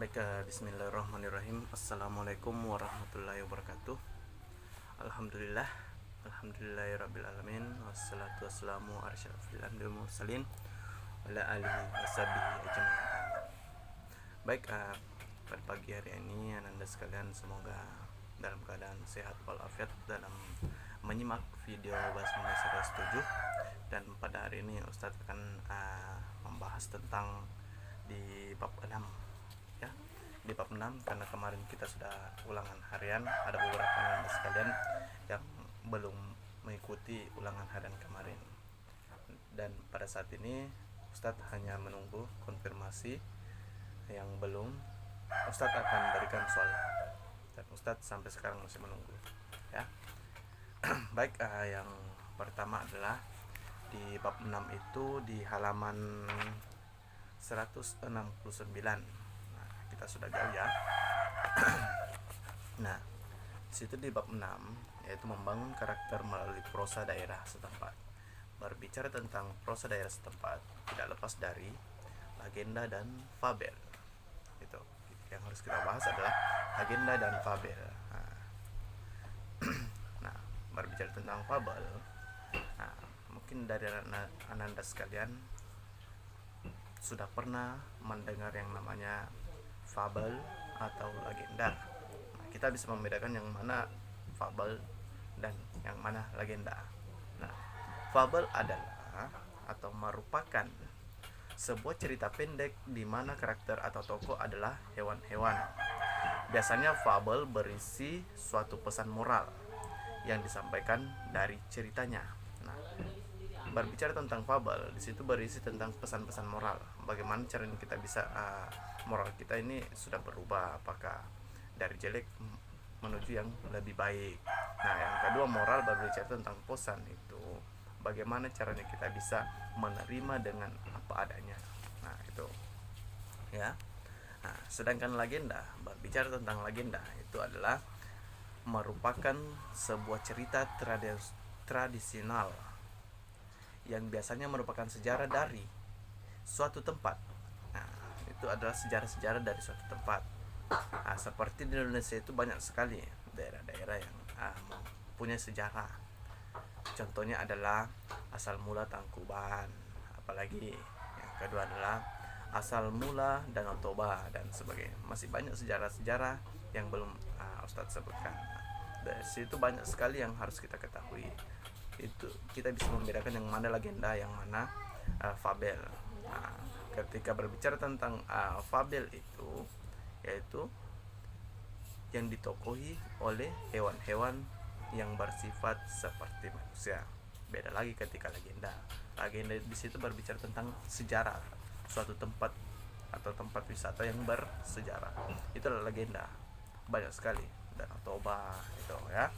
Baik, bismillahirrahmanirrahim. Assalamualaikum warahmatullahi wabarakatuh. Alhamdulillah, alhamdulillahirrabbilalamin. Wassalatu wassalamu ala asyrafil anbiya'i wal mursalin ala alihi washabihi ajmain. Baik, pada pagi hari ini Anda sekalian semoga dalam keadaan sehat walafiat dalam menyimak video bahasa Indonesia 7. Dan pada hari ini Ustadz akan membahas tentang di bab 6 ya, di bab 6 karena kemarin kita sudah ulangan harian. Ada beberapa Anda sekalian yang belum mengikuti ulangan harian kemarin, dan pada saat ini Ustadz hanya menunggu konfirmasi yang belum. Ustadz akan berikan soal dan Ustadz sampai sekarang masih menunggu ya. Baik, yang pertama adalah di bab 6 itu di halaman 169. Kita sudah jauh ya. Nah, situ di bab 6 yaitu membangun karakter melalui prosa daerah setempat. Berbicara tentang prosa daerah setempat tidak lepas dari agenda dan fabel. Itu yang harus kita bahas adalah agenda dan fabel. Nah, berbicara tentang fabel, mungkin dari Anda sekalian sudah pernah mendengar yang namanya fabel atau legenda. Kita bisa membedakan yang mana fabel dan yang mana legenda. Nah, fabel adalah atau merupakan sebuah cerita pendek di mana karakter atau tokoh adalah hewan-hewan. Biasanya fabel berisi suatu pesan moral yang disampaikan dari ceritanya. Nah, berbicara tentang fabel, di situ berisi tentang pesan-pesan moral. Bagaimana caranya kita bisa moral kita ini sudah berubah, apakah dari jelek menuju yang lebih baik. Nah, yang kedua, moral berbicara tentang pesan itu bagaimana caranya kita bisa menerima dengan apa adanya. Nah, itu ya. Nah, sedangkan legenda, berbicara tentang legenda itu adalah merupakan sebuah cerita tradisional yang biasanya merupakan sejarah dari suatu tempat. Nah, itu adalah sejarah-sejarah dari suatu tempat. Nah, seperti di Indonesia itu banyak sekali daerah-daerah yang punya sejarah. Contohnya adalah asal mula Tangkuban, apalagi yang kedua adalah asal mula Danau Toba dan sebagainya. Masih banyak sejarah-sejarah yang belum Ustadz sebutkan. Dari situ banyak sekali yang harus kita ketahui. Itu kita bisa membedakan yang mana legenda, yang mana fabel. Nah, ketika berbicara tentang fabel itu yaitu yang ditokohi oleh hewan-hewan yang bersifat seperti manusia. Beda lagi ketika legenda. Legenda di situ berbicara tentang sejarah suatu tempat atau tempat wisata yang bersejarah. Itulah legenda. Banyak sekali. Danau Toba itu ya.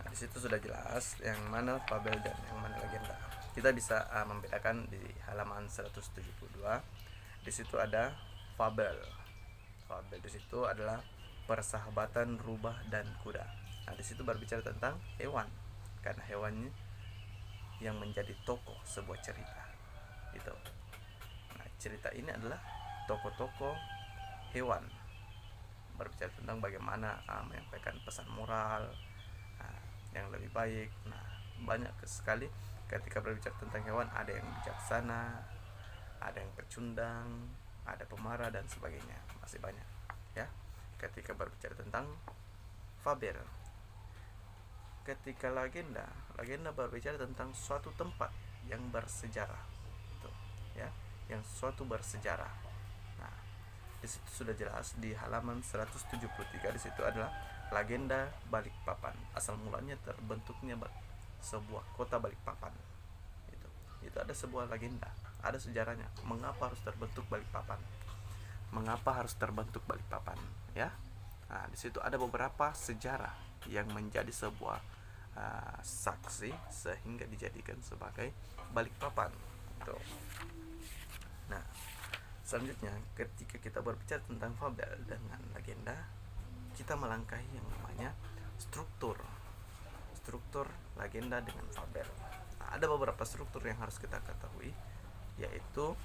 Di situ sudah jelas yang mana fabel dan yang mana legenda. Kita bisa membedakan di halaman 172. Di situ ada fabel. Fabel di situ adalah persahabatan rubah dan kuda. Nah, di situ berbicara tentang hewan, karena hewannya yang menjadi tokoh sebuah cerita. Itu. Nah, cerita ini adalah tokoh-tokoh hewan. Berbicara tentang bagaimana menyampaikan pesan moral yang lebih baik. Nah, banyak sekali ketika berbicara tentang hewan, ada yang bijaksana, ada yang pecundang, ada pemarah dan sebagainya. Masih banyak ya. Ketika berbicara tentang fabel, ketika legenda berbicara tentang suatu tempat yang bersejarah. Itu ya, yang suatu bersejarah. Nah, di situ sudah jelas di halaman 173. Di situ adalah legenda Balikpapan. Asal mulanya terbentuknya sebuah kota Balikpapan. Itu ada sebuah legenda, ada sejarahnya. Mengapa harus terbentuk Balikpapan? Mengapa harus terbentuk Balikpapan? Ya. Nah, di situ ada beberapa sejarah yang menjadi sebuah saksi sehingga dijadikan sebagai Balikpapan. Itu. Nah, selanjutnya ketika kita berbicara tentang fabel dengan legenda, kita melangkahi yang namanya struktur legenda dengan fabel. Nah, ada beberapa struktur yang harus kita ketahui, yaitu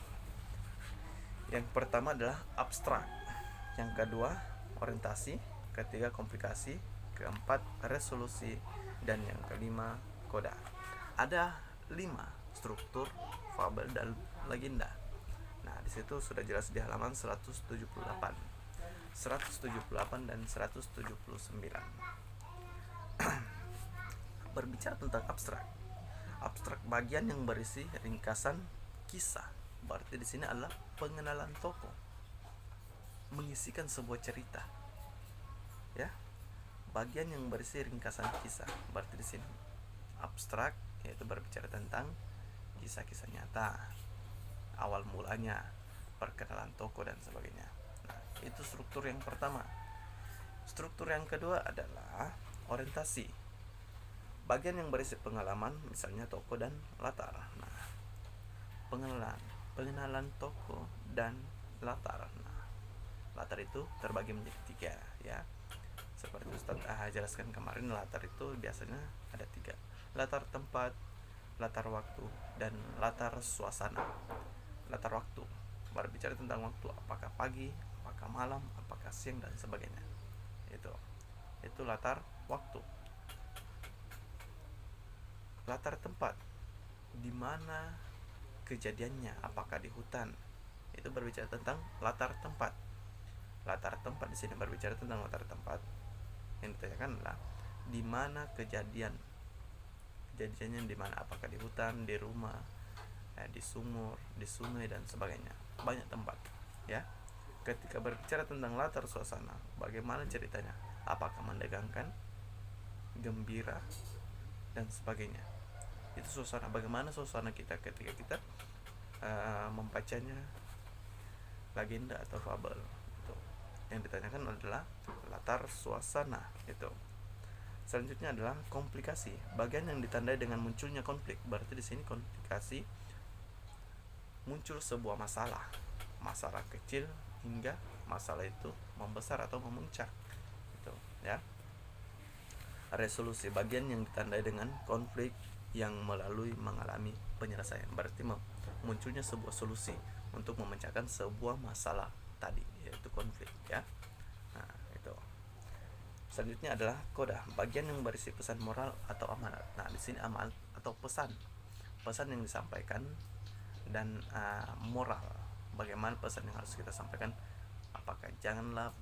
Yang pertama adalah abstrak, yang kedua orientasi, ketiga komplikasi, keempat resolusi, dan yang kelima koda. Ada 5 struktur fabel dan legenda. Nah, di situ sudah jelas di halaman 178, 178 dan 179. Berbicara tentang abstrak. Abstrak bagian yang berisi ringkasan kisah. Berarti di sini adalah pengenalan tokoh, mengisikan sebuah cerita. Ya. Bagian yang berisi ringkasan kisah. Berarti di sini abstrak, yaitu berbicara tentang kisah-kisah nyata, awal mulanya, perkenalan tokoh dan sebagainya. Nah, itu struktur yang pertama. Struktur yang kedua adalah orientasi. Bagian yang berisi pengalaman, misalnya tokoh dan latar. Nah, pengenalan tokoh dan latar. Nah, latar itu terbagi menjadi 3, ya. Seperti Ustadz jelaskan kemarin, latar itu biasanya ada 3: latar tempat, latar waktu, dan latar suasana. Latar waktu berbicara tentang waktu, apakah pagi, apakah malam, apakah siang, dan sebagainya. Itu latar waktu. Latar tempat, di mana kejadiannya, apakah di hutan. Itu berbicara tentang latar tempat. Latar tempat di sini berbicara tentang latar tempat. Yang ditanyakan adalah di mana kejadiannya di mana, apakah di hutan, di rumah, di sumur, di sungai, dan sebagainya. Banyak tempat, ya. Ketika berbicara tentang latar suasana, bagaimana ceritanya, apakah menegangkan, gembira, dan sebagainya. Itu suasana, bagaimana suasana kita ketika kita membacanya legenda atau fabel. Itu yang ditanyakan adalah latar suasana. Itu selanjutnya adalah komplikasi, bagian yang ditandai dengan munculnya konflik. Berarti di sini komplikasi, muncul sebuah masalah kecil hingga masalah itu membesar atau memuncak. Itu, ya. Resolusi, bagian yang ditandai dengan konflik yang mengalami penyelesaian. Berarti munculnya sebuah solusi untuk memecahkan sebuah masalah tadi, yaitu konflik, ya. Nah, itu. Selanjutnya adalah koda, bagian yang berisi pesan moral atau amanat. Nah, di sini amanat atau pesan yang disampaikan, dan moral, bagaimana pesan yang harus kita sampaikan, apakah janganlah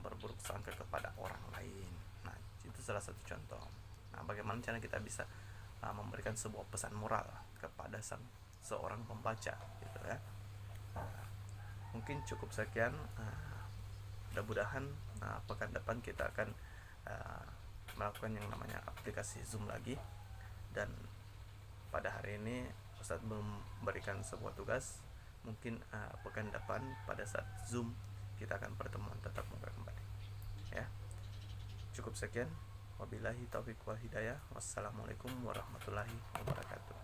berburuk sangka kepada orang lain. Nah, itu salah satu contoh. Nah, bagaimana cara kita bisa memberikan sebuah pesan moral kepada seorang pembaca, gitu, ya. Mungkin cukup sekian. Mudah-mudahan pekan depan kita akan melakukan yang namanya aplikasi Zoom lagi. Dan pada hari ini Ustadz memberikan sebuah tugas. Mungkin pekan depan pada saat Zoom kita akan pertemuan tatap muka kembali, ya. Cukup sekian. Wabillahi taufiq wal hidayah. Wassalamualaikum warahmatullahi wabarakatuh.